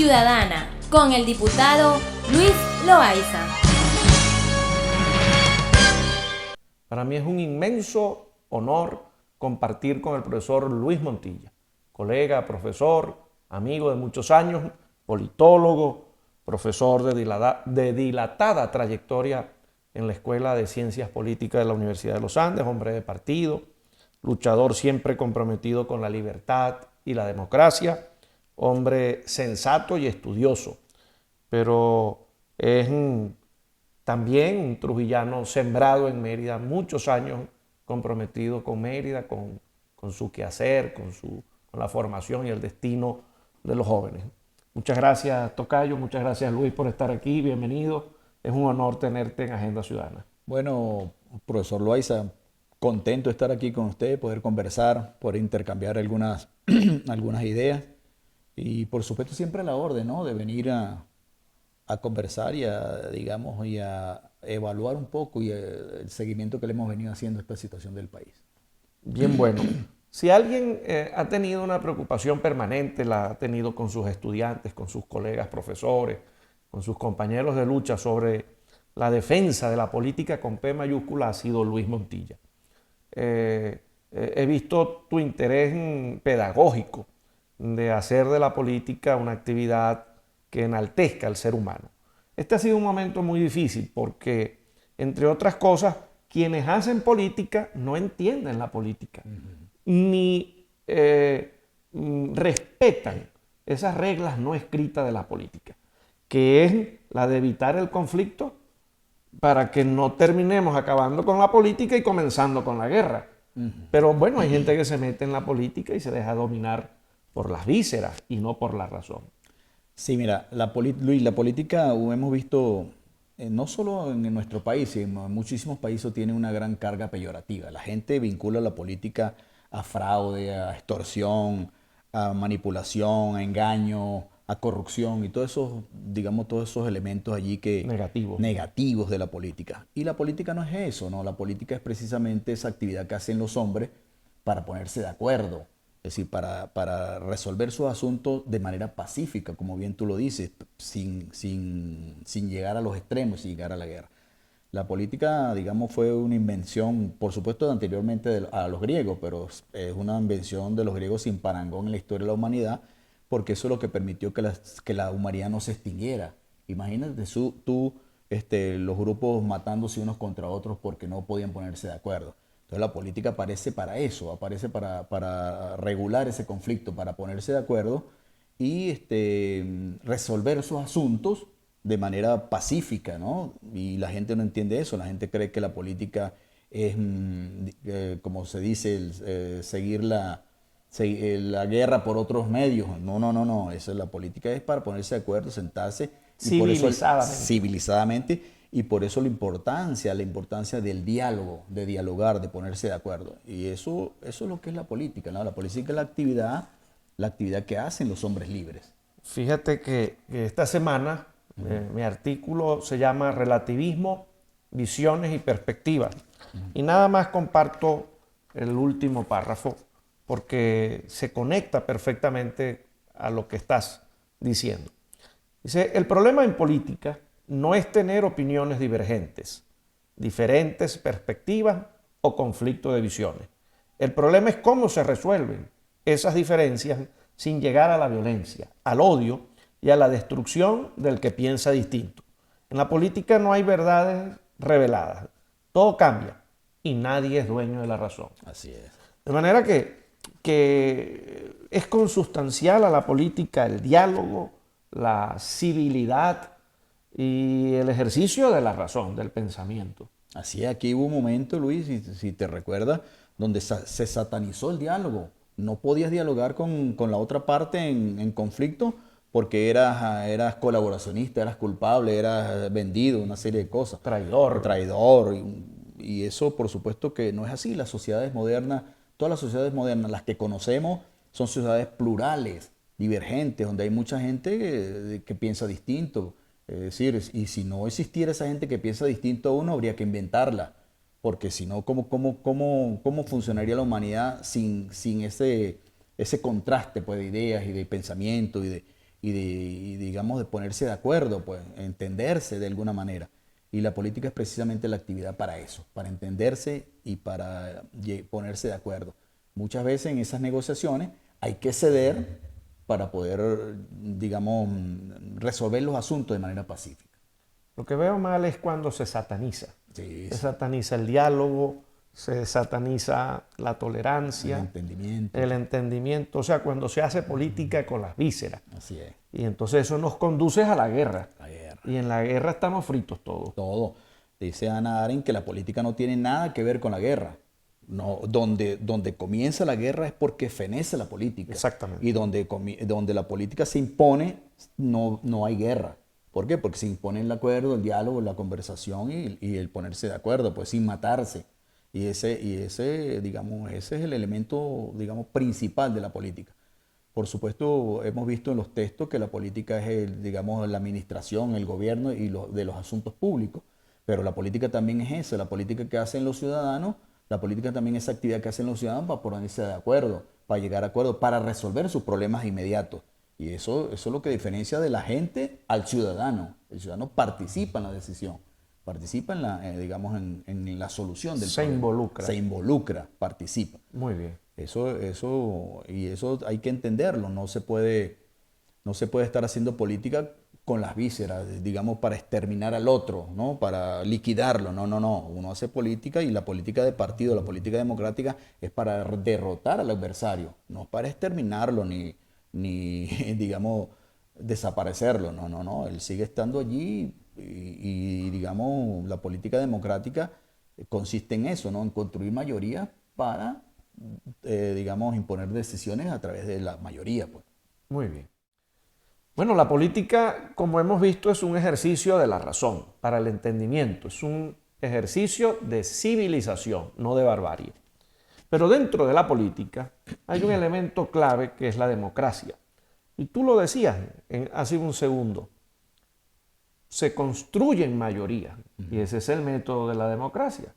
Ciudadana con el diputado Luis Loaiza. Para mí es un inmenso honor compartir con el profesor Luis Montilla, colega, profesor, amigo de muchos años, politólogo, profesor de dilatada trayectoria en la Escuela de Ciencias Políticas de la Universidad de los Andes, hombre de partido, luchador siempre comprometido con la libertad y la democracia, hombre sensato y estudioso, pero es también un trujillano sembrado en Mérida, muchos años comprometido con Mérida, con su quehacer, con la formación y el destino de los jóvenes. Muchas gracias, Tocayo, muchas gracias, Luis, por estar aquí, bienvenido. Es un honor tenerte en Agenda Ciudadana. Bueno, profesor Loaiza, contento de estar aquí con usted, poder conversar, poder intercambiar algunas, algunas ideas y por supuesto siempre a la orden, ¿no? De venir a conversar y digamos, y a evaluar un poco y el seguimiento que le hemos venido haciendo a esta situación del país. Bien, bueno. Si alguien ha tenido una preocupación permanente, la ha tenido con sus estudiantes, con sus colegas profesores, con sus compañeros de lucha sobre la defensa de la política con P mayúscula, ha sido Luis Montilla. He visto tu interés pedagógico de hacer de la política una actividad que enaltezca al ser humano. Este ha sido un momento muy difícil porque, entre otras cosas, quienes hacen política no entienden la política, ni respetan esas reglas no escritas de la política, que es la de evitar el conflicto para que no terminemos acabando con la política y comenzando con la guerra. Pero bueno, hay gente que se mete en la política y se deja dominar por las vísceras y no por la razón. Sí, mira, Luis, la política hemos visto, no solo en nuestro país, sino en muchísimos países tiene una gran carga peyorativa. La gente vincula la política a fraude, a extorsión, a manipulación, a engaño, a corrupción y todos esos, digamos, todos esos elementos allí negativos de la política. Y la política no es eso, ¿no? La política es precisamente esa actividad que hacen los hombres para ponerse de acuerdo. Es decir, para resolver sus asuntos de manera pacífica, como bien tú lo dices, sin llegar a los extremos, sin llegar a la guerra. La política, digamos, fue una invención, por supuesto, anteriormente a los griegos, pero es una invención de los griegos sin parangón en la historia de la humanidad, porque eso es lo que permitió que la humanidad no se extinguiera. Imagínate los grupos matándose unos contra otros porque no podían ponerse de acuerdo. Entonces la política aparece para eso, aparece para regular ese conflicto, para ponerse de acuerdo y resolver esos asuntos de manera pacífica, ¿no? Y la gente no entiende eso, la gente cree que la política es, como se dice, seguir la guerra por otros medios. No, la política es para ponerse de acuerdo, sentarse y por eso civilizadamente. Y por eso la importancia del diálogo, de dialogar, de ponerse de acuerdo. Y eso es lo que es la política, ¿no? La política es la actividad que hacen los hombres libres. Fíjate que esta semana mi artículo se llama Relativismo, Visiones y Perspectivas. Y nada más comparto el último párrafo porque se conecta perfectamente a lo que estás diciendo. Dice, el problema en política no es tener opiniones divergentes, diferentes perspectivas o conflicto de visiones. El problema es cómo se resuelven esas diferencias sin llegar a la violencia, al odio y a la destrucción del que piensa distinto. En la política no hay verdades reveladas, todo cambia y nadie es dueño de la razón. Así es. De manera que es consustancial a la política el diálogo, la civilidad y el ejercicio de la razón, del pensamiento. Así es, aquí hubo un momento, Luis, si te recuerdas, donde se satanizó el diálogo. No podías dialogar con la otra parte en conflicto porque eras colaboracionista, eras culpable, eras vendido, una serie de cosas. Traidor. Traidor. Y eso, por supuesto que no es así. Las sociedades modernas, todas las sociedades modernas, las que conocemos, son sociedades plurales, divergentes, donde hay mucha gente que piensa distinto. Es decir, y si no existiera esa gente que piensa distinto a uno, habría que inventarla. Porque si no, ¿cómo funcionaría la humanidad sin ese contraste pues, de ideas y de pensamiento digamos, de ponerse de acuerdo, pues, entenderse de alguna manera. Y la política es precisamente la actividad para eso, para entenderse y para ponerse de acuerdo. Muchas veces en esas negociaciones hay que ceder para poder, digamos, resolver los asuntos de manera pacífica. Lo que veo mal es cuando se sataniza. Sí, Se sí. sataniza el diálogo, se sataniza la tolerancia, El entendimiento. el entendimiento, o sea, cuando se hace política con las vísceras. Así es. Y entonces eso nos conduce a la guerra. La guerra. Y en la guerra estamos fritos todos. Todo. Dice Hannah Arendt que la política no tiene nada que ver con la guerra. No, donde comienza la guerra es porque fenece la política. Exactamente. Y donde la política se impone, no hay guerra. ¿Por qué? Porque se impone el acuerdo, el diálogo, la conversación y el ponerse de acuerdo, pues sin matarse. Y digamos, ese es el elemento, digamos, principal de la política. Por supuesto, hemos visto en los textos que la política es, digamos, la administración, el gobierno de los asuntos públicos. Pero la política también es eso, la política que hacen los ciudadanos, la política también es esa actividad que hacen los ciudadanos para ponerse de acuerdo, para llegar a acuerdo, para resolver sus problemas inmediatos. Y eso es lo que diferencia de la gente al ciudadano. El ciudadano participa en la decisión, participa en la, digamos, en la solución del problema. involucra. Se involucra, participa. Muy bien. Eso hay que entenderlo. No se puede estar haciendo política con las vísceras, digamos, para exterminar al otro, ¿no? Para liquidarlo. No. Uno hace política y la política de partido, la política democrática es para derrotar al adversario, no para exterminarlo ni digamos, desaparecerlo. No. Él sigue estando allí digamos, la política democrática consiste en eso, ¿no? En construir mayoría para digamos, imponer decisiones a través de la mayoría, pues. Muy bien. Bueno, la política, como hemos visto, es un ejercicio de la razón, para el entendimiento. Es un ejercicio de civilización, no de barbarie. Pero dentro de la política hay un elemento clave que es la democracia. Y tú lo decías hace un segundo. Se construyen mayorías. Y ese es el método de la democracia.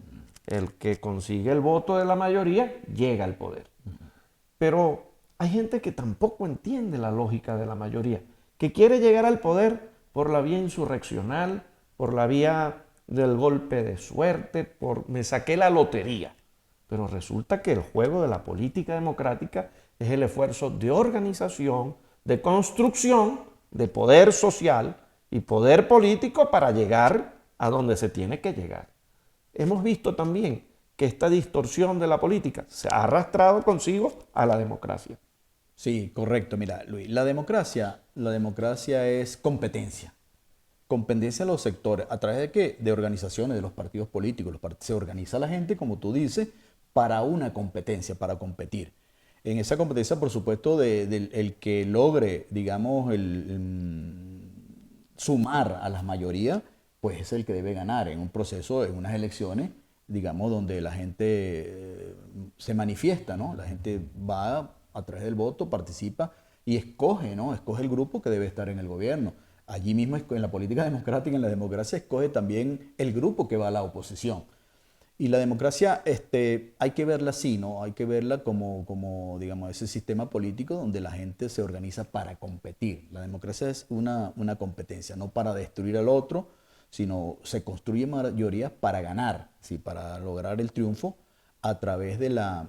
El que consigue el voto de la mayoría llega al poder. Pero hay gente que tampoco entiende la lógica de la mayoría, que quiere llegar al poder por la vía insurreccional, por la vía del golpe de suerte, por me saqué la lotería. Pero resulta que el juego de la política democrática es el esfuerzo de organización, de construcción, de poder social y poder político para llegar a donde se tiene que llegar. Hemos visto también que esta distorsión de la política se ha arrastrado consigo a la democracia. Sí, correcto. Mira, Luis, la democracia es competencia. Competencia de los sectores. ¿A través de qué? De organizaciones, de los partidos políticos. Se organiza la gente, como tú dices, para una competencia, para competir. En esa competencia, por supuesto, el que logre, digamos, sumar a las mayorías, pues es el que debe ganar en un proceso, en unas elecciones, digamos, donde la gente se manifiesta, ¿no? La gente va a través del voto, participa y escoge, ¿no? Escoge el grupo que debe estar en el gobierno. Allí mismo, en la política democrática, en la democracia, escoge también el grupo que va a la oposición. Y la democracia hay que verla así, ¿no? Hay que verla como digamos, ese sistema político donde la gente se organiza para competir. La democracia es una competencia, no para destruir al otro, sino se construye mayorías para ganar, ¿sí? Para lograr el triunfo a través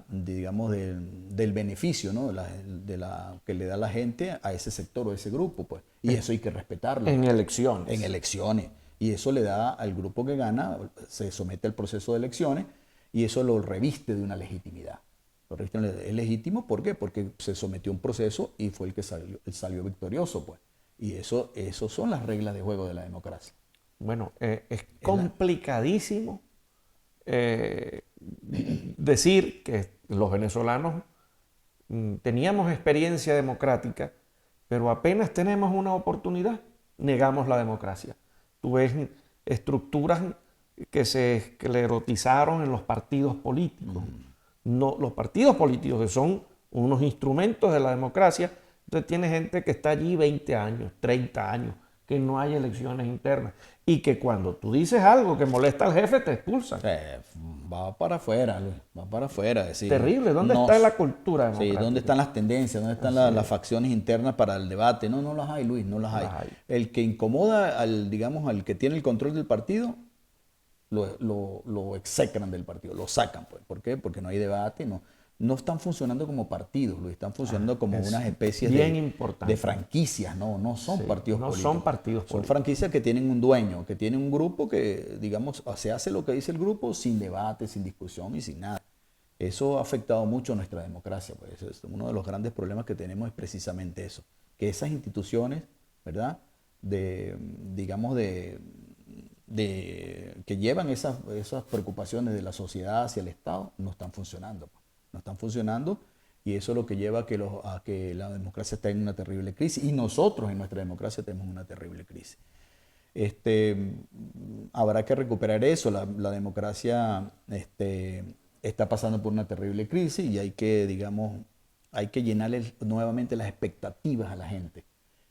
digamos, del beneficio, ¿no? Que le da la gente a ese sector o a ese grupo, pues. Y eso hay que respetarlo. En elecciones. En elecciones. Y eso le da al grupo que gana, se somete al proceso de elecciones y eso lo reviste de una legitimidad. Es legítimo, ¿por qué? Porque se sometió a un proceso y fue el que salió victorioso, pues. Y eso son las reglas de juego de la democracia. Bueno, es complicadísimo decir que los venezolanos teníamos experiencia democrática, pero apenas tenemos una oportunidad, negamos la democracia. Tú ves estructuras que se esclerotizaron en los partidos políticos. No, los partidos políticos, que son unos instrumentos de la democracia, entonces tiene gente que está allí 20 años, 30 años, que no hay elecciones internas. y que cuando tú dices algo que molesta al jefe te expulsan. Va para afuera, Luis, va para afuera. Es decir, Terrible. ¿Dónde está la cultura democrática? Sí, ¿dónde están las tendencias? ¿Dónde están las facciones internas para el debate? No, no las hay, Luis, no las hay. El que incomoda digamos, al que tiene el control del partido, lo execran del partido, lo sacan, pues. ¿Por qué? Porque no hay debate, no están funcionando como partidos, Luis, están funcionando como unas especies de franquicias, no son partidos políticos. No son partidos políticos. Son franquicias que tienen un dueño, que tienen un grupo que, digamos, se hace lo que dice el grupo sin debate, sin discusión y sin nada. Eso ha afectado mucho a nuestra democracia, pues. Uno de los grandes problemas que tenemos es precisamente eso, que esas instituciones, ¿verdad?, que llevan esas preocupaciones de la sociedad hacia el Estado, no están funcionando, pues. No están funcionando, y eso es lo que lleva a que la democracia esté en una terrible crisis, y nosotros en nuestra democracia tenemos una terrible crisis. Habrá que recuperar eso. La democracia está pasando por una terrible crisis, y hay que llenarle nuevamente las expectativas a la gente.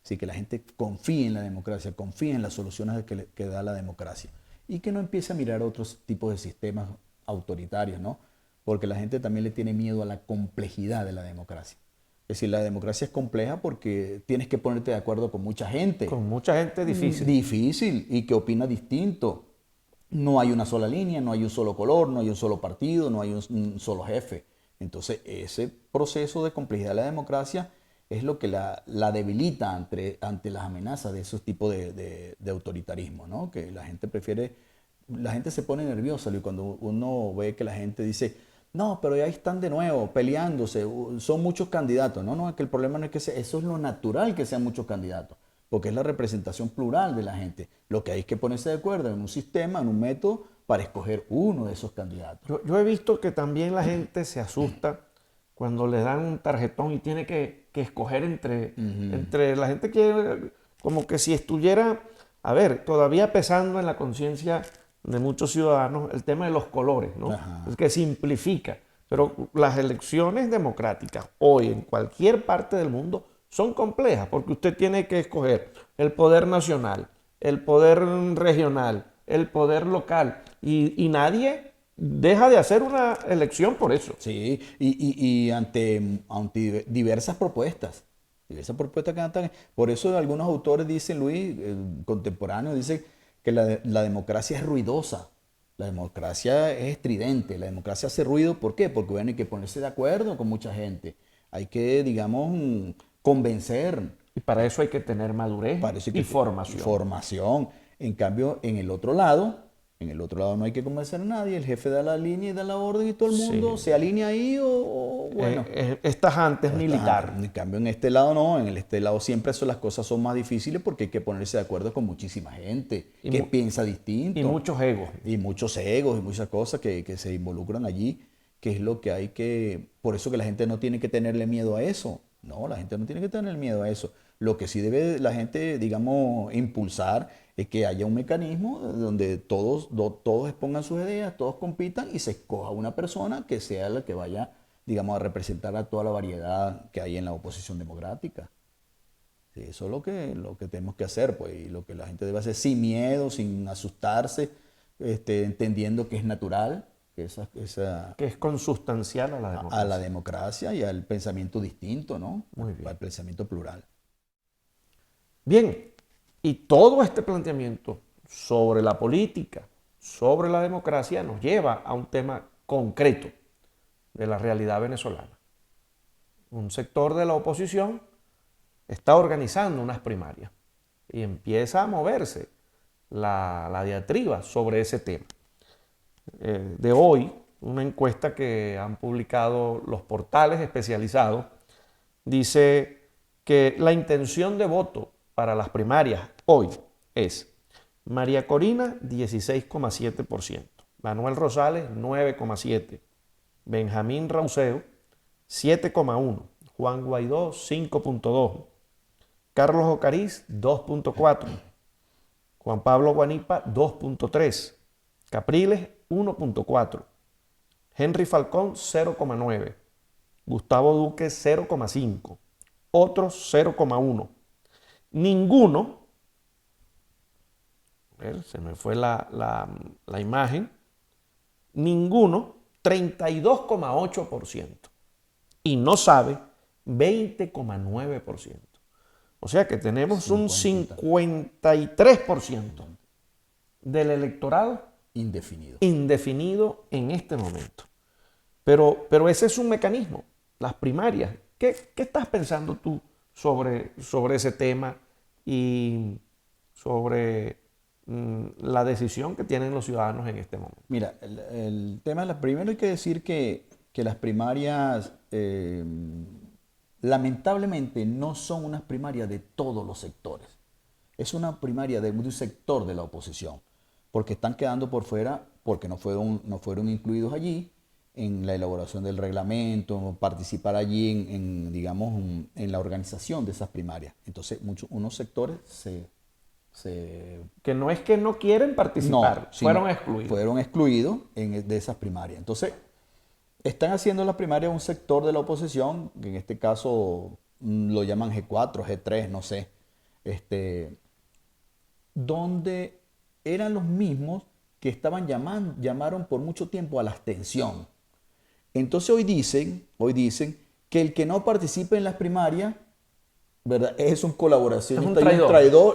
Así que la gente confíe en la democracia, confíe en las soluciones que da la democracia, y que no empiece a mirar otros tipos de sistemas autoritarios, ¿no? Porque la gente también le tiene miedo a la complejidad de la democracia. Es decir, la democracia es compleja porque tienes que ponerte de acuerdo con mucha gente. Con mucha gente difícil. Difícil, y que opina distinto. No hay una sola línea, no hay un solo color, no hay un solo partido, no hay un solo jefe. Entonces, ese proceso de complejidad de la democracia es lo que la debilita ante las amenazas de esos tipos de autoritarismo, ¿no? Que la gente se pone nerviosa, y cuando uno ve que la gente dice, no, pero ahí están de nuevo peleándose, son muchos candidatos. No, es que el problema no es que eso es lo natural, que sean muchos candidatos, porque es la representación plural de la gente. Lo que hay es que ponerse de acuerdo en un sistema, en un método, para escoger uno de esos candidatos. Yo he visto que también la gente se asusta cuando le dan un tarjetón y tiene que escoger entre la gente que, como que si estuviera, todavía pesando en la conciencia de muchos ciudadanos el tema de los colores, ¿no? Es que simplifica. Pero las elecciones democráticas hoy en cualquier parte del mundo son complejas, porque usted tiene que escoger el poder nacional, el poder regional, el poder local, y nadie deja de hacer una elección por eso. Sí, y ante diversas propuestas que están. Por eso algunos autores dicen, Luis, contemporáneos, dicen que la democracia es ruidosa, la democracia es estridente, la democracia hace ruido. ¿Por qué? Porque hay que ponerse de acuerdo con mucha gente, hay que, digamos, convencer. Y para eso hay que tener madurez y formación. En cambio, en el otro lado no hay que convencer a nadie, el jefe da la línea y da la orden, y todo el mundo se alinea ahí bueno. Es tajante, es militar. En cambio, en este lado no, en este lado siempre las cosas son más difíciles, porque hay que ponerse de acuerdo con muchísima gente que piensa distinto. Y muchos egos. Y muchos egos y muchas cosas que se involucran allí, que es lo que hay que... Por eso que la gente no tiene que tenerle miedo a eso. No, la gente no tiene que tener miedo a eso. Lo que sí debe la gente, digamos, impulsar es que haya un mecanismo donde todos expongan sus ideas, todos compitan, y se escoja una persona que sea la que vaya, digamos, a representar a toda la variedad que hay en la oposición democrática. Sí, eso es lo que tenemos que hacer, pues, y lo que la gente debe hacer sin miedo, sin asustarse, entendiendo que es natural, que es consustancial a la democracia y al pensamiento distinto, ¿no? Muy bien. Al pensamiento plural. Bien, y todo este planteamiento sobre la política, sobre la democracia, nos lleva a un tema concreto de la realidad venezolana. Un sector de la oposición está organizando unas primarias y empieza a moverse la diatriba sobre ese tema. De hoy, una encuesta que han publicado los portales especializados dice que la intención de voto para las primarias hoy es María Corina 16,7%, Manuel Rosales 9,7%, Benjamín Rauseo 7,1%, Juan Guaidó 5,2%, Carlos Ocariz 2,4%, Juan Pablo Guanipa 2,3%, Capriles 1,4%, Henry Falcón 0,9%, Gustavo Duque 0,5%, otros 0,1%. Ninguno, se me fue la imagen, ninguno, 32,8%. Y no sabe, 20,9%. O sea que tenemos un 53% del electorado indefinido en este momento. Pero ese es un mecanismo, las primarias. ¿Qué estás pensando tú sobre ese tema y sobre la decisión que tienen los ciudadanos en este momento? Mira, el tema, primero hay que decir que las primarias lamentablemente no son unas primarias de todos los sectores. Es una primaria de un sector de la oposición, porque están quedando por fuera, porque no fueron incluidos allí en la elaboración del reglamento, participar allí digamos, en la organización de esas primarias. Entonces, unos sectores que no es que no quieren participar, fueron excluidos. Fueron excluidos de esas primarias. Entonces, están haciendo las primarias un sector de la oposición, que en este caso lo llaman G4, G3, no sé, donde eran los mismos que llamaron por mucho tiempo a la abstención. Entonces hoy dicen que el que no participe en las primarias, ¿verdad?, es un colaboracionista,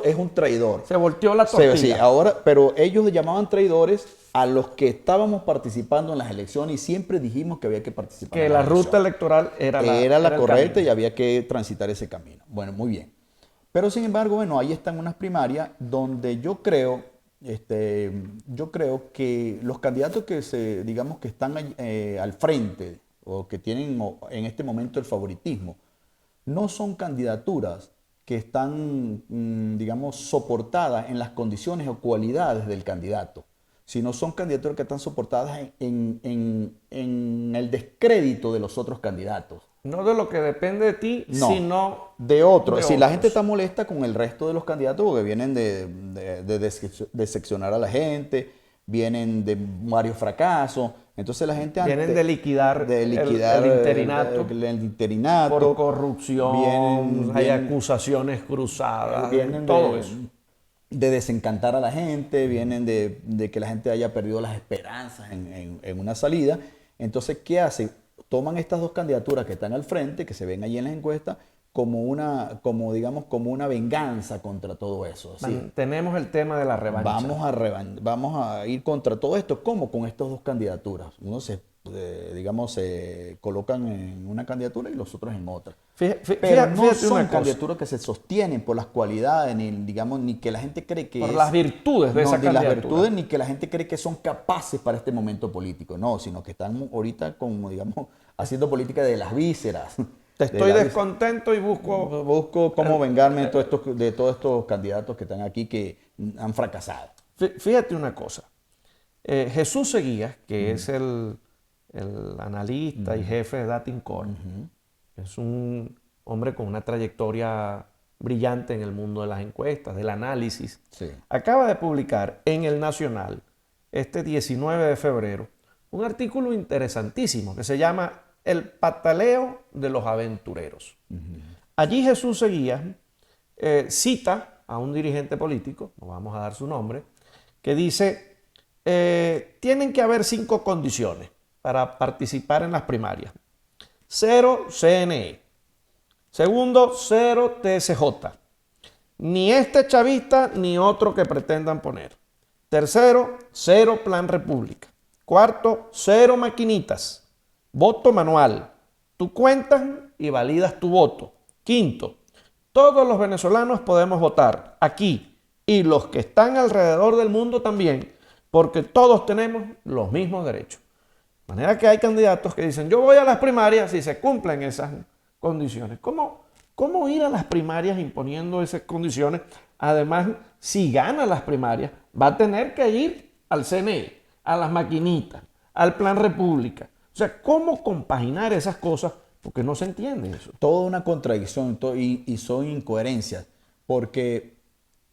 es un traidor. Se volteó la tortilla. Sí, ahora, pero ellos llamaban traidores a los que estábamos participando en las elecciones y siempre dijimos que había que participar. Que la ruta electoral era la correcta y había que transitar ese camino. Bueno, muy bien. Pero sin embargo, bueno, ahí están unas primarias donde yo creo que los candidatos que digamos que están al frente o que tienen en este momento el favoritismo, no son candidaturas que están, digamos, soportadas en las condiciones o cualidades del candidato, sino son candidaturas que están soportadas en el descrédito de los otros candidatos. No de lo que depende de ti, sino de otros. Si la gente está molesta con el resto de los candidatos porque vienen de decepcionar a la gente, vienen de varios fracasos. Entonces la gente vienen de liquidar el interinato por corrupción, hay acusaciones cruzadas, vienen todo eso. De desencantar a la gente, vienen de que la gente haya perdido las esperanzas en una salida. Entonces, ¿qué hace? Toman estas dos candidaturas que están al frente, que se ven allí en las encuestas, como una venganza contra todo eso. ¿Sí? Tenemos el tema de la revancha. Vamos a ir contra todo esto. ¿Cómo? Con estas dos candidaturas. Uno se colocan en una candidatura y los otros en otra. Pero no son candidaturas que se sostienen por las cualidades, ni que la gente cree que por las virtudes de esa candidatura. Las virtudes, ni que la gente cree que son capaces para este momento político. No, sino que están ahorita como, digamos, haciendo política de las vísceras. Estoy descontento y busco cómo vengarme de todos estos candidatos que están aquí que han fracasado. Fíjate una cosa. Jesús Seguías, que es el analista y jefe de Datincorp, es un hombre con una trayectoria brillante en el mundo de las encuestas, del análisis. Sí. Acaba de publicar en El Nacional, este 19 de febrero, un artículo interesantísimo que se llama El pataleo de los aventureros. Allí Jesús Seguías cita a un dirigente político, no vamos a dar su nombre, que dice, tienen que haber 5 condiciones para participar en las primarias. 0 CNE. Segundo, 0 TSJ. Ni este chavista ni otro que pretendan poner. Tercero, 0 Plan República. Cuarto, 0 maquinitas. Voto manual. Tú cuentas y validas tu voto. Quinto, todos los venezolanos podemos votar aquí y los que están alrededor del mundo también, porque todos tenemos los mismos derechos. De manera que hay candidatos que dicen, yo voy a las primarias si se cumplen esas condiciones. ¿Cómo ir a las primarias imponiendo esas condiciones? Además, si gana las primarias, va a tener que ir al CNE, a las maquinitas, al Plan República. O sea, ¿cómo compaginar esas cosas? Porque no se entiende eso. Toda una contradicción y son incoherencias, porque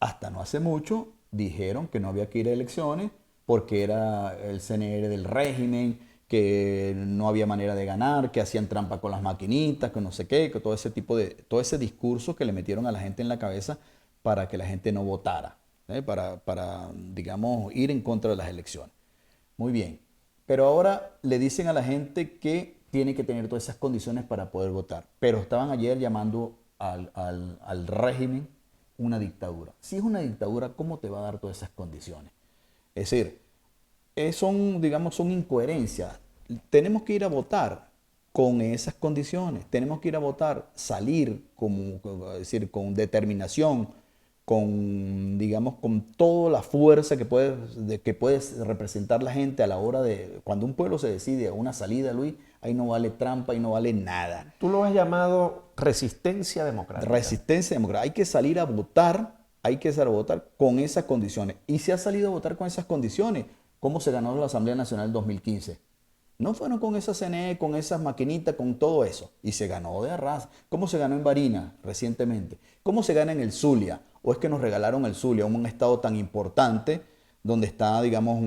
hasta no hace mucho dijeron que no había que ir a elecciones porque era el CNE del régimen, que no había manera de ganar, que hacían trampa con las maquinitas, que no sé qué, que todo ese discurso que le metieron a la gente en la cabeza para que la gente no votara. digamos, ir en contra de las elecciones. Muy bien. Pero ahora le dicen a la gente que tiene que tener todas esas condiciones para poder votar. Pero estaban ayer llamando al régimen una dictadura. Si es una dictadura, ¿cómo te va a dar todas esas condiciones? Es decir, son incoherencias. Tenemos que ir a votar con esas condiciones. Tenemos que ir a votar, salir con determinación, con toda la fuerza que puede representar la gente a la hora de, cuando un pueblo se decide a una salida, Luis, ahí no vale trampa, ahí no vale nada. Tú lo has llamado resistencia democrática. Resistencia democrática. Hay que salir a votar, con esas condiciones. Y se ha salido a votar con esas condiciones. ¿Cómo se ganó la Asamblea Nacional 2015? No fueron con esa CNE, con esas maquinitas, con todo eso. Y se ganó de arras. ¿Cómo se ganó en Barinas recientemente? ¿Cómo se gana en el Zulia? ¿O es que nos regalaron el Zulia, un estado tan importante donde está, digamos,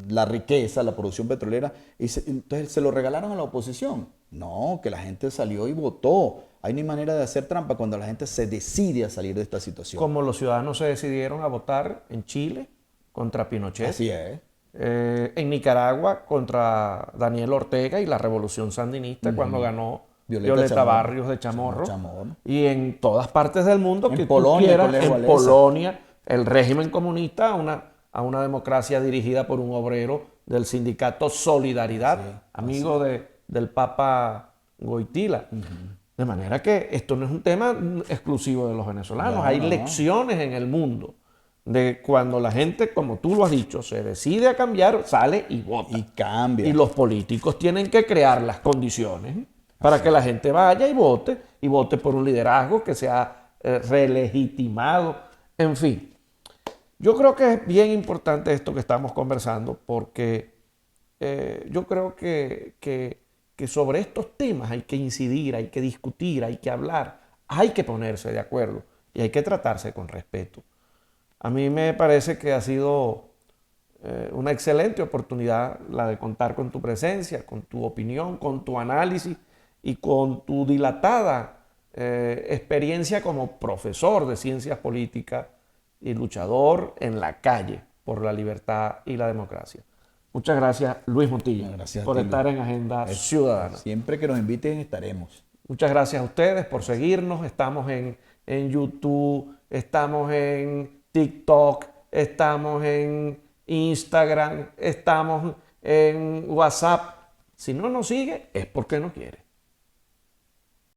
la riqueza, la producción petrolera? Entonces se lo regalaron a la oposición. No, que la gente salió y votó. Hay ni manera de hacer trampa cuando la gente se decide a salir de esta situación. Como los ciudadanos se decidieron a votar en Chile contra Pinochet. Así es. En Nicaragua contra Daniel Ortega y la revolución sandinista cuando ganó Violeta Barrios de Chamorro. Y en todas partes del mundo en que Polonia, tú quieras, en Polonia, el régimen comunista a una democracia dirigida por un obrero del sindicato Solidaridad, amigo del Papa Wojtyla. De manera que esto no es un tema exclusivo de los venezolanos. Hay lecciones en el mundo de cuando la gente, como tú lo has dicho, se decide a cambiar, sale y vota. Y cambia. Y los políticos tienen que crear las condiciones para que la gente vaya y vote por un liderazgo que sea relegitimado. En fin, yo creo que es bien importante esto que estamos conversando porque yo creo que sobre estos temas hay que incidir, hay que discutir, hay que hablar, hay que ponerse de acuerdo y hay que tratarse con respeto. A mí me parece que ha sido una excelente oportunidad la de contar con tu presencia, con tu opinión, con tu análisis y con tu dilatada experiencia como profesor de ciencias políticas y luchador en la calle por la libertad y la democracia. Muchas gracias, Luis Montilla, por estar en Agenda Ciudadana. Siempre que nos inviten estaremos. Muchas gracias a ustedes por seguirnos. Estamos en YouTube, estamos en TikTok, estamos en Instagram, estamos en WhatsApp. Si no nos sigue es porque no quiere.